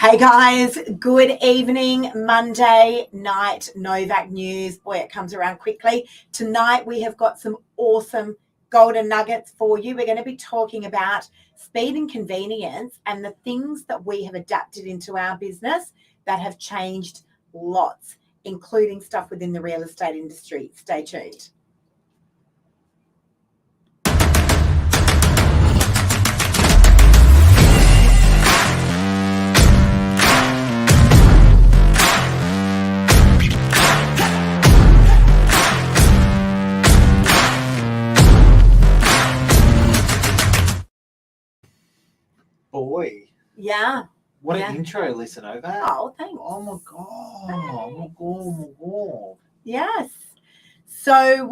Hey guys, good evening. Monday night Novak news. Boy, it comes around quickly. Tonight we have got some awesome golden nuggets for you. We're going to be talking about speed and convenience and the things that we have adapted into our business that have changed lots, including stuff within the real estate industry. Stay tuned. Boy. Yeah. What an intro, listen over. Oh, thanks. Oh my god. Oh my god. Oh my god. Yes. So,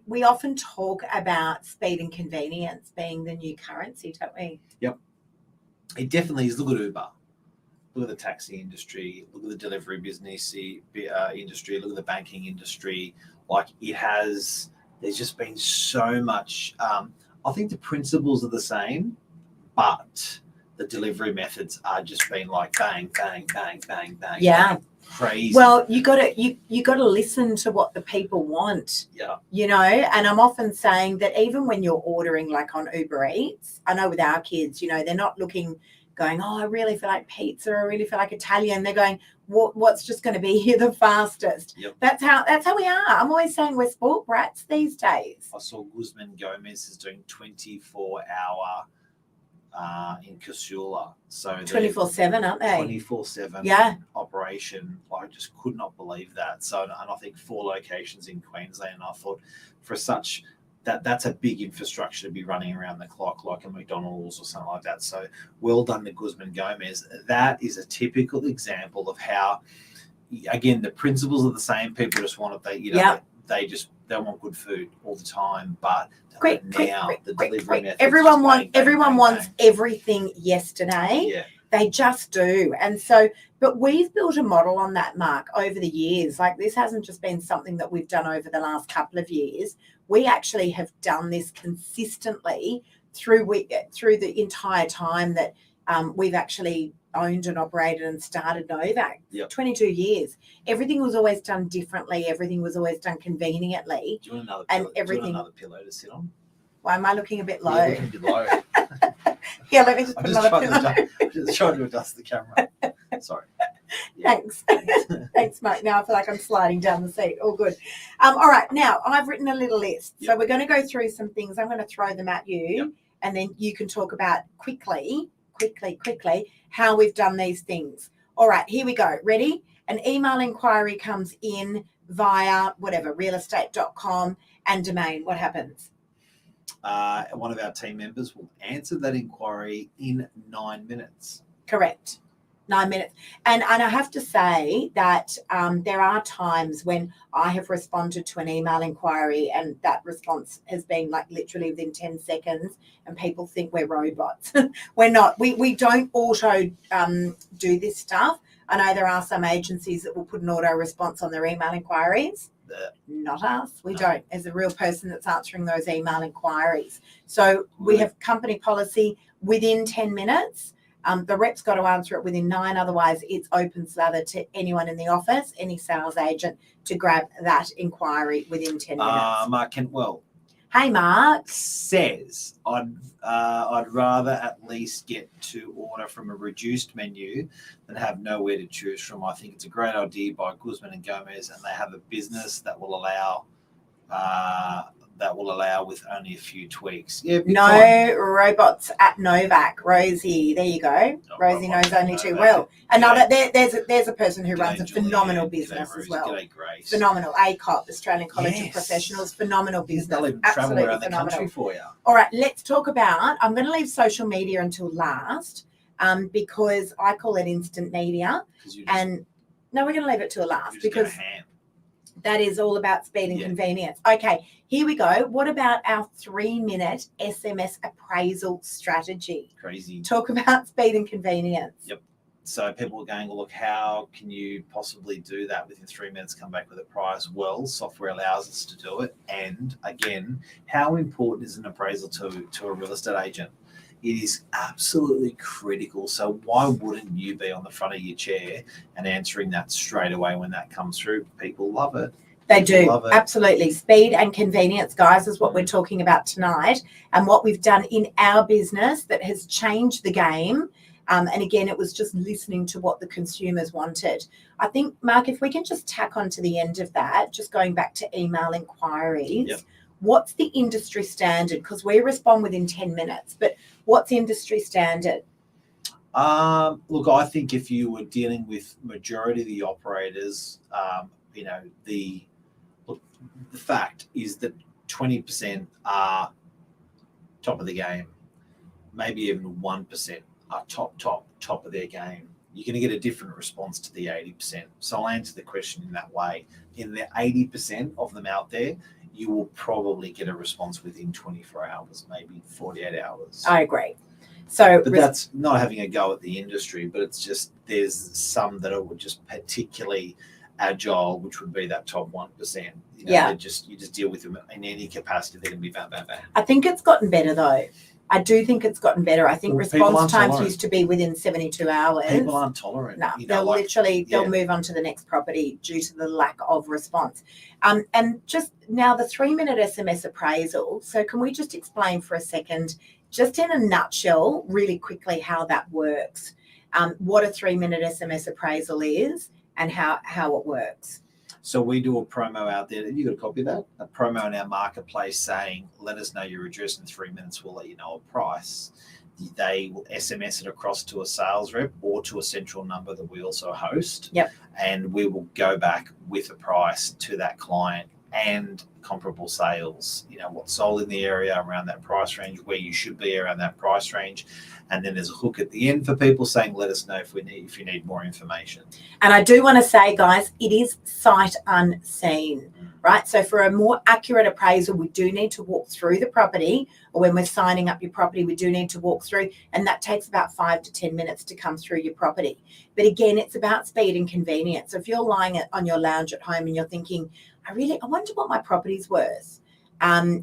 we often talk about speed and convenience being the new currency, don't we? Yep. It definitely is. Look at Uber. Look at the taxi industry. Look at the delivery business industry. Look at the banking industry. There's just been so much. I think the principles are the same, but the delivery methods are just been like bang, bang, bang, bang, bang. Yeah. Bang. Crazy. Well, you got to listen to what the people want. Yeah. And I'm often saying that even when you're ordering like on Uber Eats, I know with our kids, they're not going, oh, I really feel like pizza, I really feel like Italian. They're going, what's just going to be here the fastest? Yep. That's how we are. I'm always saying we're sport brats these days. I saw Guzman Gomez is doing 24-hour in Casula. So 24/7, aren't they? 24/7 operation. I just could not believe that. So, and I think 4 locations in Queensland. I thought for such that's a big infrastructure to be running around the clock like a McDonald's or something like that. So well done to Guzman Gomez. That is a typical example of how, again, the principles are the same. People just want it. They want good food all the time, but the delivery methods. Everyone wants everything yesterday. Yeah. They just do. And so, but we've built a model on that, Mark, over the years. Like, this hasn't just been something that we've done over the last couple of years. We actually have done this consistently through the entire time that we've actually owned and operated and started Novak. Yep. 22 years. Everything was always done differently. Everything was always done conveniently. Do you want another and pillow? everything. Do you want another pillow to sit on? Why am I looking a bit low? Yeah, looking a bit low. Yeah, let me just put another pillow. I'm just trying to adjust the camera. Sorry. Yeah. Thanks. Thanks, mate. Now I feel like I'm sliding down the seat. All good. All right. Now, I've written a little list. Yep. So we're going to go through some things. I'm going to throw them at you, Yep. and then you can talk about quickly, how we've done these things. All right. Here we go. Ready? An email inquiry comes in via realestate.com and domain. What happens? One of our team members will answer that inquiry in 9 minutes. Correct. 9 minutes. And I have to say that there are times when I have responded to an email inquiry and that response has been like literally within 10 seconds and people think we're robots. We're not. We don't auto do this stuff. I know there are some agencies that will put an auto response on their email inquiries. Not us. We don't. As a real person that's answering those email inquiries. So we have company policy within 10 minutes. The rep's got to answer it within 9. Otherwise, it's open slather to anyone in the office, any sales agent, to grab that inquiry within 10 minutes. Mark Kentwell. Hey, Mark. Says, I'd rather at least get to order from a reduced menu than have nowhere to choose from. I think it's a great idea by Guzman and Gomez, and they have a business that will allow with only a few tweaks. Yeah, no robots at Novak. Rosie, there you go. Rosie knows only too well. Another there's a person who runs a phenomenal business as well. G'day, Grace. Phenomenal. ACOP, Australian College of Professionals, phenomenal business. They'll even Absolutely travel around phenomenal. the country for you. All right, let's talk about. I'm going to leave social media until last because I call it instant media, and no, we're going to leave it till last because that is all about speed and convenience. Okay, here we go. What about our 3-minute SMS appraisal strategy? Crazy. Talk about speed and convenience. Yep. So people are going, well, look, how can you possibly do that within 3 minutes, come back with a price? Well, software allows us to do it. And again, how important is an appraisal to a real estate agent? It is absolutely critical. So why wouldn't you be on the front of your chair and answering that straight away when that comes through? People love it. They do, absolutely. Speed and convenience, guys, is what we're talking about tonight, and what we've done in our business that has changed the game. And again, it was just listening to what the consumers wanted. I think, Mark, if we can just tack on to the end of that, just going back to email inquiries, what's the industry standard? Because we respond within 10 minutes, but what's industry standard? Look, I think if you were dealing with majority of the operators, the fact is that 20% are top of the game, maybe even 1% are top of their game. You're going to get a different response to the 80%. So I'll answer the question in that way. In the 80% of them out there, you will probably get a response within 24 hours, maybe 48 hours. I agree. So, but that's not having a go at the industry, but it's just there's some that are just particularly agile, which would be that top 1%. You just deal with them in any capacity. They're going to be bam, bam, bam. I think it's gotten better though. I do think it's gotten better. I think response times used to be within 72 hours. People aren't tolerant. No, they'll move on to the next property due to the lack of response. And just now the 3-minute SMS appraisal. So can we just explain for a second, just in a nutshell, really quickly how that works, what a 3-minute SMS appraisal is and how it works? So we do a promo out there. Have you got a copy of that? A promo in our marketplace saying, let us know your address in 3 minutes. We'll let you know a price. They will SMS it across to a sales rep or to a central number that we also host. Yep. And we will go back with a price to that client and comparable sales, what's sold in the area around that price range, where you should be around that price range. And then there's a hook at the end for people saying, let us know if you need more information. And I do want to say, guys, it is sight unseen, right? So for a more accurate appraisal, we do need to walk through the property, or when we're signing up your property, we do need to walk through, and that takes about 5 to 10 minutes to come through your property. But again, it's about speed and convenience. So if you're lying on your lounge at home and you're thinking, I wonder what my property's worth,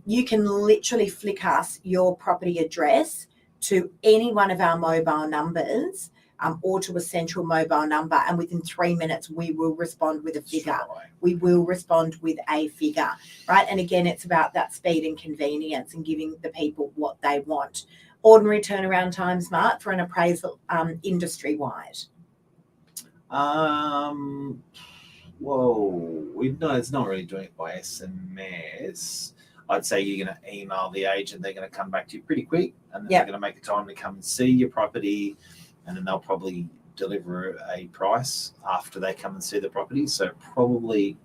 you can literally flick us your property address to any one of our mobile numbers, or to a central mobile number, and within 3 minutes we will respond with a figure. We will respond with a figure, right? And again, it's about that speed and convenience and giving the people what they want. Ordinary turnaround times, Mark, for an appraisal industry-wide? It's not really doing it by SMS. I'd say you're going to email the agent. They're going to come back to you pretty quick, and then they're going to make a time to come and see your property, and then they'll probably deliver a price after they come and see the property. So probably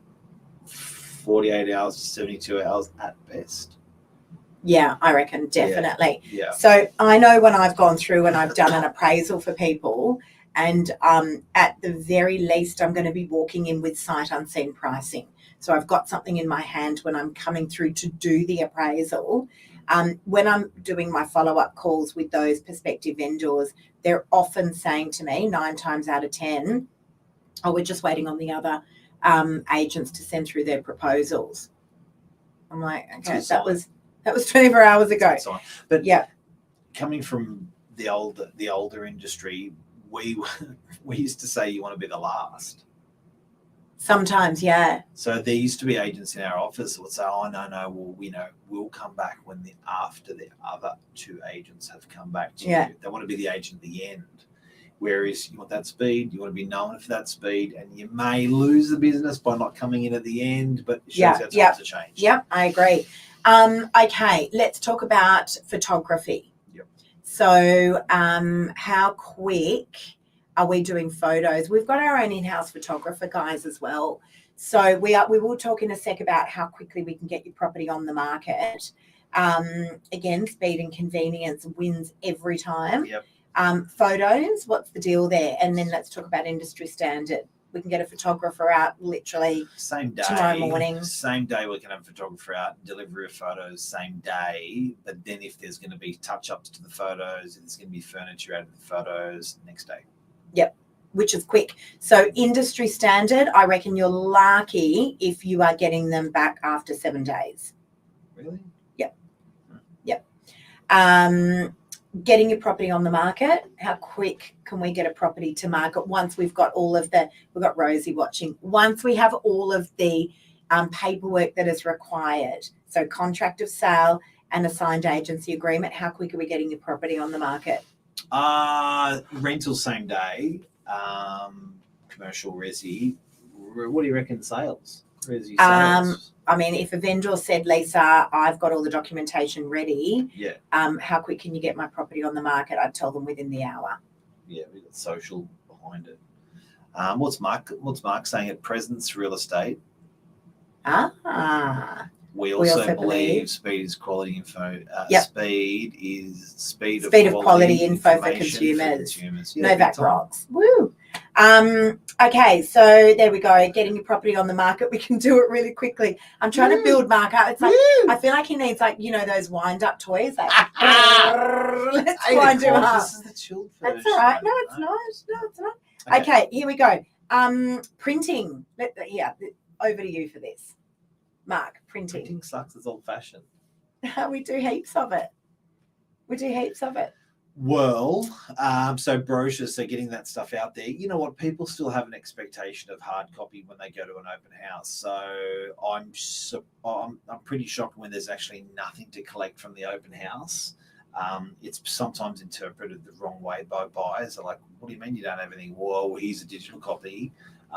48 hours to 72 hours at best. Yeah, I reckon definitely. Yeah. So I know when I've gone through and I've done an appraisal for people, and at the very least, I'm going to be walking in with sight unseen pricing. So I've got something in my hand when I'm coming through to do the appraisal. When I'm doing my follow-up calls with those prospective vendors, they're often saying to me 9 times out of 10, oh, we're just waiting on the other agents to send through their proposals. I'm like, okay, that was 24 hours ago. But coming from the older industry, we used to say you want to be the last. Sometimes, yeah. So there used to be agents in our office that would say, oh, no, we'll come back after the other 2 agents have come back to you. They want to be the agent at the end. Whereas you want that speed, you want to be known for that speed, and you may lose the business by not coming in at the end, but it shows how times have changed. Yep, I agree. Okay, let's talk about photography. Yep. So how quick are we doing photos? We've got our own in-house photographer, guys, as well. So we will talk in a sec about how quickly we can get your property on the market. Again, speed and convenience wins every time. Yep. Photos, what's the deal there? And then let's talk about industry standard. We can get a photographer out literally same day, tomorrow morning. Same day we can have a photographer out, delivery of photos same day. But then if there's going to be touch-ups to the photos, if there's going to be furniture out of the photos, next day. Yep, which is quick. So industry standard, I reckon you're lucky if you are getting them back after 7 days. Really? Yep. Yep. getting your property on the market. How quick can we get a property to market once we've got we've got Rosie watching, once we have all of the paperwork that is required, so contract of sale and a signed agency agreement, how quick are we getting your property on the market? Rental same day, commercial resi. What do you reckon sales? Resi sales? I mean, if a vendor said, Lisa, I've got all the documentation ready, Yeah. How quick can you get my property on the market? I'd tell them within the hour. Yeah, we got social behind it. What's Mark saying at Presence Real Estate? We also believe speed is quality info. Speed of quality info for consumers. Yeah, Novak rocks. Woo. Okay, so there we go. Getting your property on the market. We can do it really quickly. I'm trying to build Mark up. It's like, I feel like he needs, like, you know, those wind-up toys. Like, let's wind him up. This is the chilled version. That's all right. No, it's not. No, it's not. Okay, here we go. Printing. Over to you for this. Mark, printing. Printing sucks. It's old-fashioned. We do heaps of it. Well, so brochures, so getting that stuff out there. You know what? People still have an expectation of hard copy when they go to an open house. So I'm pretty shocked when there's actually nothing to collect from the open house. It's sometimes interpreted the wrong way by buyers. They're like, "What do you mean you don't have anything?" Whoa, here's a digital copy.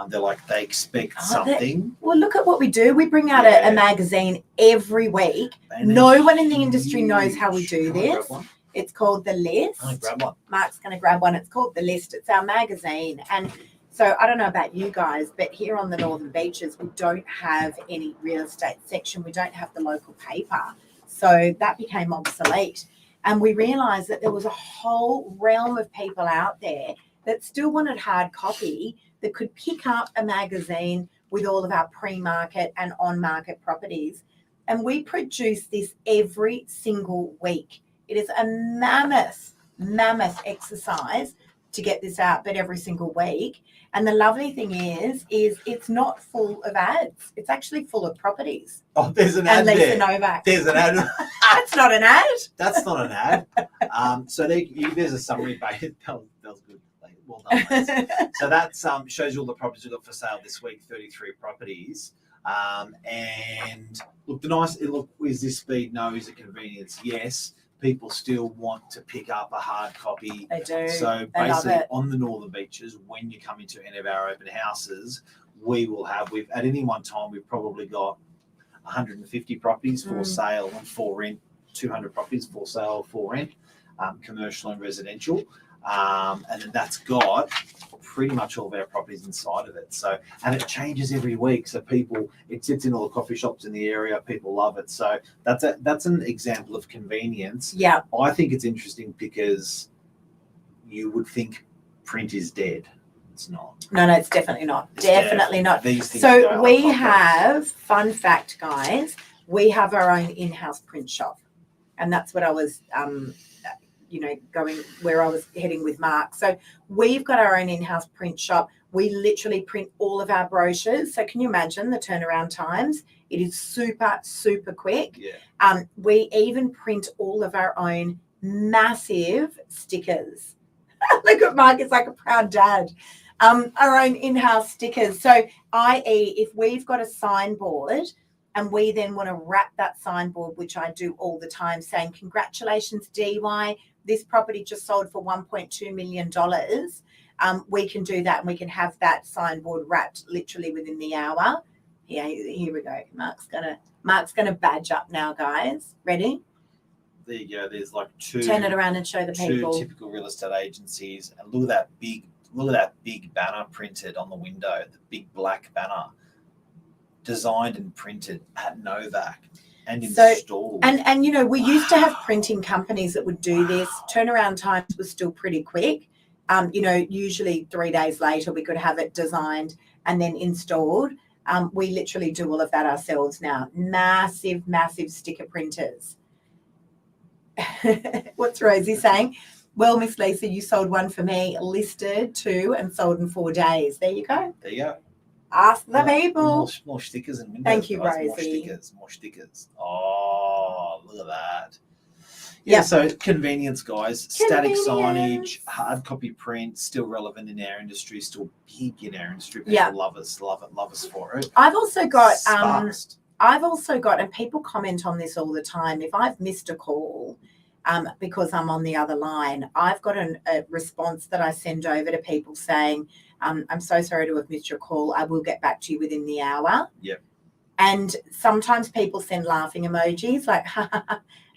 They're like, they expect something. Well, look at what we do. We bring out a magazine every week. No one in the industry knows how we do this. It's called The List. I'll grab one. Mark's going to grab one. It's called The List. It's our magazine. And so I don't know about you guys, but here on the Northern Beaches, we don't have any real estate section. We don't have the local paper. So that became obsolete. And we realised that there was a whole realm of people out there that still wanted hard copy, that could pick up a magazine with all of our pre-market and on-market properties. And we produce this every single week. It is a mammoth exercise to get this out, but every single week. And the lovely thing is it's not full of ads. It's actually full of properties. Oh, there's an ad and Lisa there. Novak. There's an ad. That's not an ad. That's not an ad. So there's a summary page. That was good. Well done, Liz. So that shows you all the properties we've got for sale this week, 33 properties. And look, is this speed? No. Is it convenience? Yes. People still want to pick up a hard copy. They do. So basically on the Northern Beaches, when you come into any of our open houses, we've at any one time, we've probably got 150 properties for sale and for rent, 200 properties for sale, for rent, commercial and residential. And then that's got pretty much all of our properties inside of it. So, and it changes every week. So it sits in all the coffee shops in the area. People love it. So that's an example of convenience. Yeah. I think it's interesting because you would think print is dead. It's not. No, it's definitely not. Definitely not. These things So we have, fun fact, guys, we have our own in-house print shop. And that's what I was going where I was heading with Mark. So we've got our own in-house print shop. We literally print all of our brochures. So can you imagine the turnaround times? It is super, super quick. Yeah. We even print all of our own massive stickers. Look at Mark, it's like a proud dad. Our own in-house stickers. So i.e. if we've got a signboard and we then want to wrap that signboard, which I do all the time, saying, congratulations, DY, this property just sold for $1.2 million. We can do that and we can have that signboard wrapped literally within the hour. Yeah, here we go. Mark's gonna badge up now, guys. Ready? There you go. There's like two. Turn it around and show the people. Two typical real estate agencies, and look at that big banner printed on the window. The big black banner, designed and printed at Novak. And installed. And we used to have printing companies that would do this. Turnaround times was still pretty quick. Usually 3 days later we could have it designed and then installed. We literally do all of that ourselves now. Massive sticker printers. What's Rosie saying? Well, Miss Lisa, you sold one for me, listed 2 and sold in 4 days. There you go. There you go. Ask the people. More stickers and windows. Thank you, Rosie. More stickers. Oh, look at that. Yeah, so convenience, guys. Static Convenience. signage, hard copy print, still relevant in our industry, still big in our industry. People Yeah. love us for it. I've also got Fast. and people comment on this all the time. If I've missed a call, because I'm on the other line, I've got a response that I send over to people saying, I'm so sorry to have missed your call. I will get back to you within the hour. Yep. And sometimes people send laughing emojis like,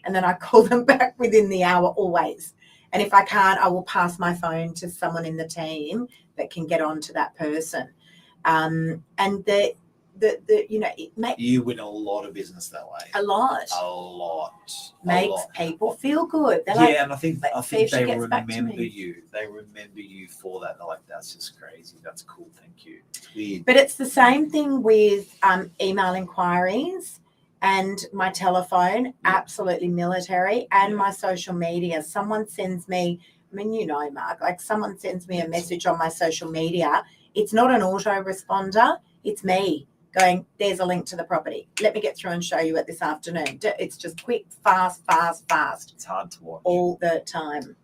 and then I call them back within the hour always. And if I can't, I will pass my phone to someone in the team that can get on to that person. And You win a lot of business that way. A lot makes people feel good. They're and I think they remember you. They remember you for that. They're like, that's just crazy. That's cool. Thank you. It's weird. But it's the same thing with email inquiries and my telephone, absolutely military, and my social media. Someone sends me, Mark, like someone sends me a message on my social media. It's not an autoresponder. It's me going, there's a link to the property. Let me get through and show you it this afternoon. It's just quick, fast. It's hard to watch. All the time.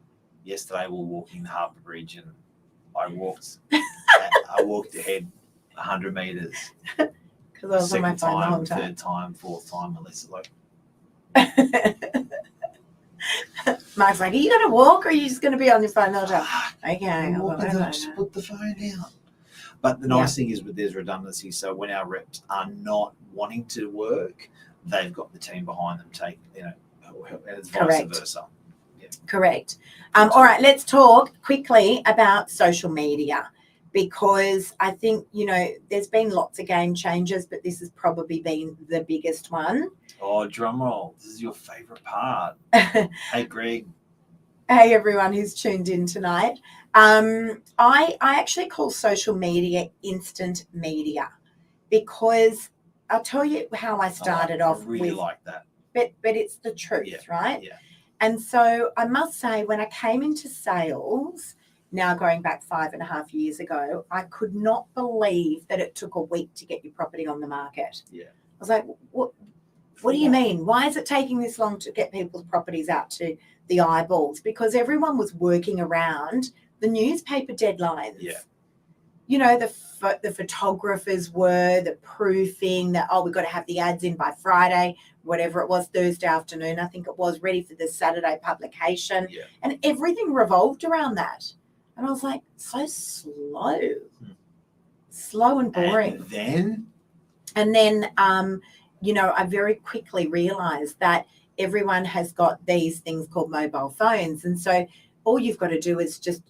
Yesterday we were walking the Harbour Bridge and I walked ahead 100 metres. Because I was on my phone the whole time. Third time, fourth time, Melissa, like. Mark's like, are you going to walk or are you just going to be on your phone the whole time? Okay. Just put the phone down. But the nice thing is there's redundancy. So when our reps are not wanting to work, they've got the team behind them take, and it's vice versa. Yeah. Correct. All right, let's talk quickly about social media, because I think, there's been lots of game changers, but this has probably been the biggest one. Oh, drum roll. This is your favorite part. Hey, Greg. Hey, everyone who's tuned in tonight. I actually call social media instant media, because I'll tell you how I started off. I really like that. But it's the truth, right? Yeah. And so I must say, when I came into sales, now going back 5.5 years ago, I could not believe that it took a week to get your property on the market. Yeah. I was like, what do you mean? Why is it taking this long to get people's properties out to the eyeballs? Because everyone was working around the newspaper deadlines. Yeah. The photographers were, the proofing, we've got to have the ads in by Friday, whatever it was, Thursday afternoon, I think it was, ready for the Saturday publication. Yeah. And everything revolved around that. And I was like, so slow. Slow and boring. And then, I very quickly realized that everyone has got these things called mobile phones. And so all you've got to do is just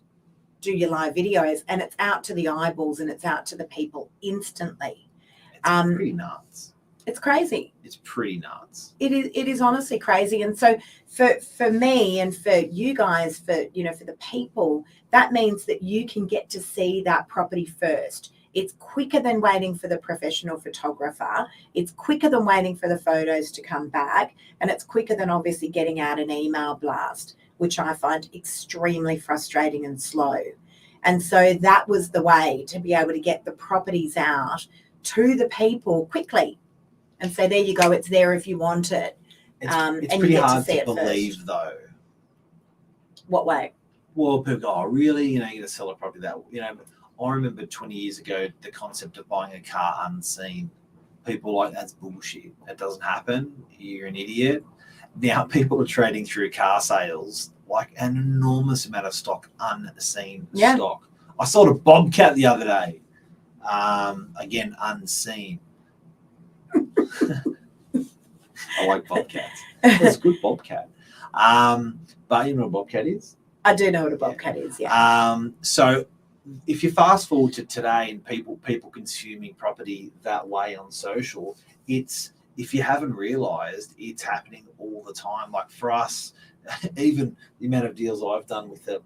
do your live videos, and it's out to the eyeballs and it's out to the people instantly. It's pretty nuts. It's crazy. It's pretty nuts. It is honestly crazy. And so for me and for you guys, for the people, that means that you can get to see that property first. It's quicker than waiting for the professional photographer. It's quicker than waiting for the photos to come back. And it's quicker than obviously getting out an email blast, which I find extremely frustrating and slow. And so that was the way to be able to get the properties out to the people quickly. And so there you go. It's there if you want it. It's pretty hard to believe, though. What way? Well, people go, oh, really? You're going to sell a property that, I remember 20 years ago, the concept of buying a car unseen. People like, that's bullshit. That doesn't happen. You're an idiot. Now people are trading through car sales, like an enormous amount of stock, unseen stock. I sold a Bobcat the other day. Again, unseen. I like Bobcats. It's a good Bobcat. But you know what a Bobcat is? I do know what a Bobcat is, yeah. So if you fast forward to today and people consuming property that way on social, it's, if you haven't realized, it's happening all the time. Like for us, even the amount of deals I've done with a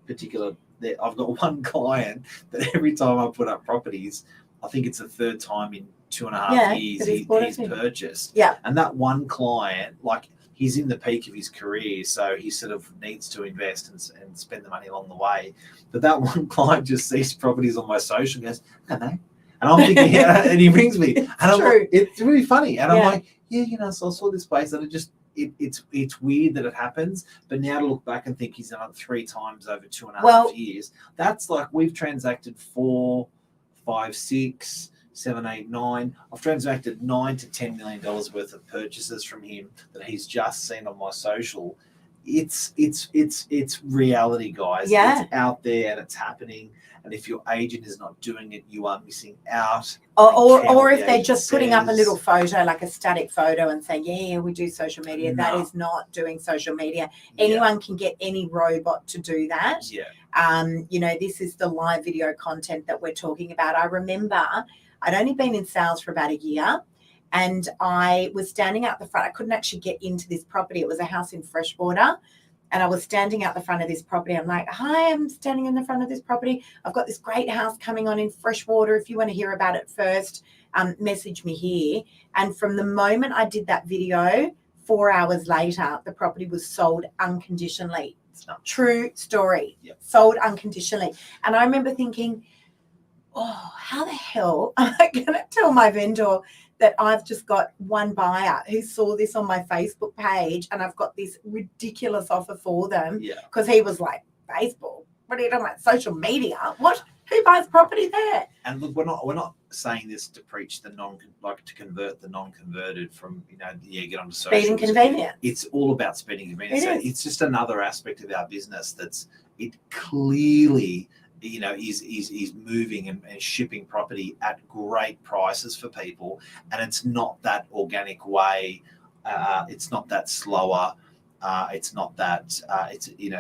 particular, I've got one client that every time I put up properties, I think it's the third time in 2.5 years he's purchased. Yeah. And that one client, like, he's in the peak of his career, so he sort of needs to invest and spend the money along the way. But that one client just sees properties on my social and goes, hello. And I'm thinking, and he rings me. And I'm like, it's really funny. And I'm like, so I saw this place and it just it's weird that it happens, but now to look back and think he's done it 3 times over 2.5 Well- years, that's like we've transacted 4, 5, 6, 7, 8, 9. I've transacted $9 to $10 million worth of purchases from him that he's just seen on my social. It's reality, guys. Yeah. It's out there and it's happening. And if your agent is not doing it, you are missing out. Or if they're just putting up a little photo, like a static photo, and saying, yeah, we do social media. That is not doing social media. Anyone can get any robot to do that. You know, this is the live video content that we're talking about. I remember I'd only been in sales for about a year, and I was standing out the front. I couldn't actually get into this property. It was a house in Freshwater. And I was standing out the front of this property. I'm like, hi, I'm standing in the front of this property. I've got this great house coming on in Freshwater. If you want to hear about it first, message me here. And from the moment I did that video, 4 hours later, the property was sold unconditionally. It's not True story. Yep. Sold unconditionally. And I remember thinking, oh, how the hell am I going to tell my vendor that I've just got one buyer who saw this on my Facebook page and I've got this ridiculous offer for them? Because he was like, Facebook? What are you talking about? Social media? What? Who buys property there? And look, we're not saying this to preach to convert the non-converted from, get onto social. Speed and convenience. It's all about speed and convenience. It's just another aspect of our business it clearly is moving and shipping property at great prices for people, and it's not that organic way. It's not that slower. It's not that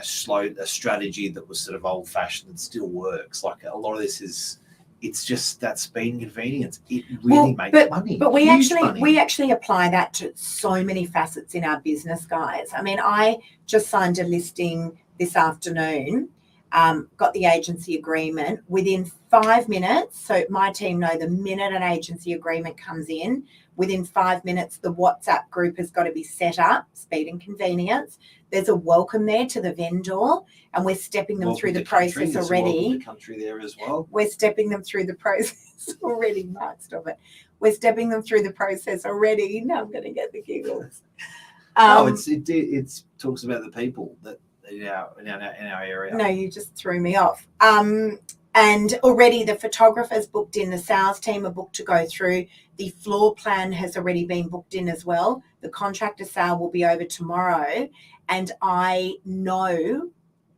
slow a strategy that was sort of old fashioned and still works. Like a lot of this it's just that speed and convenience. It really makes money. But we actually apply that to so many facets in our business, guys. I mean, I just signed a listing this afternoon. Got the agency agreement within 5 minutes. So my team know the minute an agency agreement comes in, within 5 minutes, the WhatsApp group has got to be set up, speed and convenience. There's a welcome there to the vendor, and we're stepping them through the process already. The country there as well. We're stepping them through the process already. Mark, stop it. We're stepping them through the process already. Now I'm going to get the giggles. It talks about the people that in our area. No, you just threw me off. And already the photographer's booked in, the sales team are booked to go through. The floor plan has already been booked in as well. The contractor sale will be over tomorrow. And I know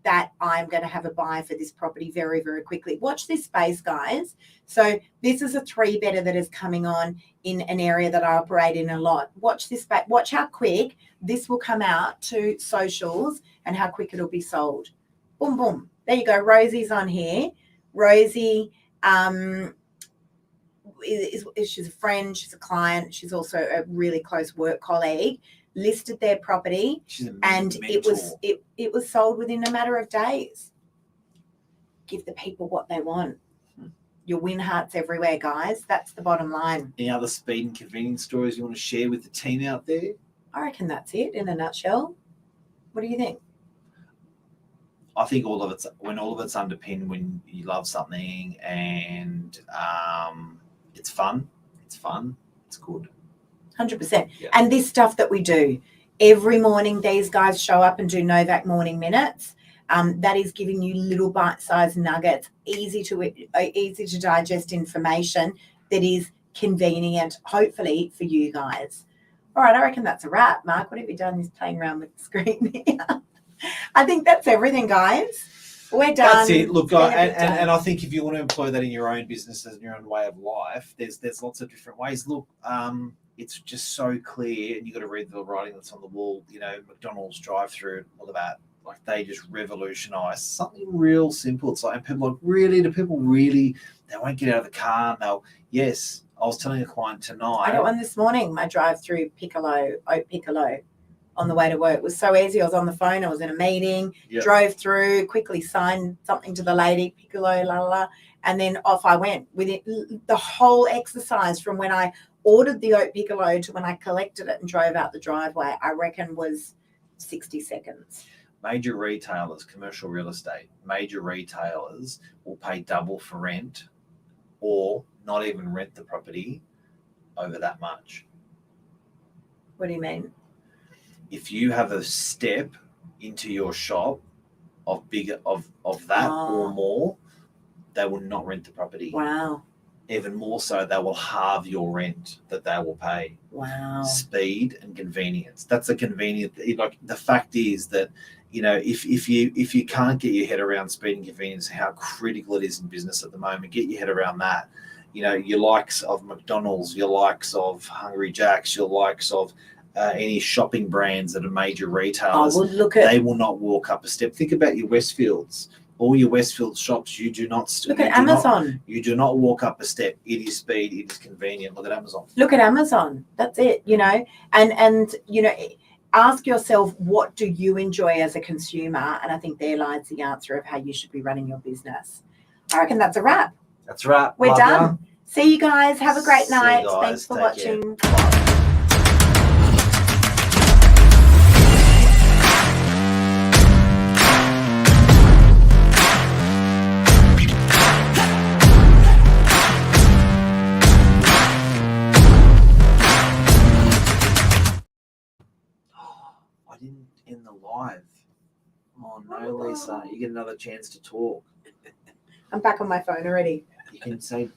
that I'm going to have a buyer for this property very, very quickly. Watch this space, guys. So this is a 3-bedder that is coming on in an area that I operate in a lot. Watch this space. Watch how quick this will come out to socials and how quick it'll be sold. Boom, boom. There you go. Rosie's on here. Rosie she's a friend, she's a client, she's also a really close work colleague. Listed their property, and it was sold within a matter of days. Give the people what they want. You'll win hearts everywhere, guys. That's the bottom line. Any other speed and convenience stories you want to share with the team out there? I reckon that's it in a nutshell. What do you think? I think when all of it's underpinned, when you love something and it's fun, it's good. 100%. Yeah. And this stuff that we do every morning, these guys show up and do Novak morning minutes. That is giving you little bite-sized nuggets, easy to digest information that is convenient, hopefully, for you guys. All right, I reckon that's a wrap. Mark, what have you done? Is playing around with the screen here. I think that's everything, guys. We're done. That's it. Look, and I think if you want to employ that in your own business and your own way of life, there's lots of different ways. Look, it's just so clear, and you got to read the writing that's on the wall. McDonald's drive-through, all of that. Like they just revolutionised something real simple. It's like, and people are really, they won't get out of the car. And they'll, yes, I was telling a client tonight. I got one this morning. My drive-through oat piccolo. On the way to work. It was so easy. I was on the phone. I was in a meeting, drove through, quickly signed something to the lady, piccolo, la, la, la, and then off I went. With it, the whole exercise from when I ordered the oat piccolo to when I collected it and drove out the driveway, I reckon was 60 seconds. Major retailers, commercial real estate, major retailers will pay double for rent or not even rent the property over that much. What do you mean? if you have a step into your shop of bigger of that or more, they will not rent the property. Wow. Even more so, they will halve your rent that they will pay. Wow. Speed and convenience. That's a convenient. Like the fact is that, you know, if you can't get your head around speed and convenience, how critical it is in business at the moment, get your head around that. You know, your likes of McDonald's, your likes of Hungry Jack's, your likes of any shopping brands that are major retailers, they will not walk up a step. Think about your Westfields. All your Westfield shops, you do not look at Amazon. You do not walk up a step. It is speed. It is convenient. Look at Amazon. Look at Amazon. That's it. You know, and you know, ask yourself, what do you enjoy as a consumer? And I think there lies the answer of how you should be running your business. I reckon that's a wrap. That's a wrap. We're done. See you guys. Have a great night. Thanks for watching. I didn't end the live. Oh no, Lisa, you get another chance to talk. I'm back on my phone already. You can say.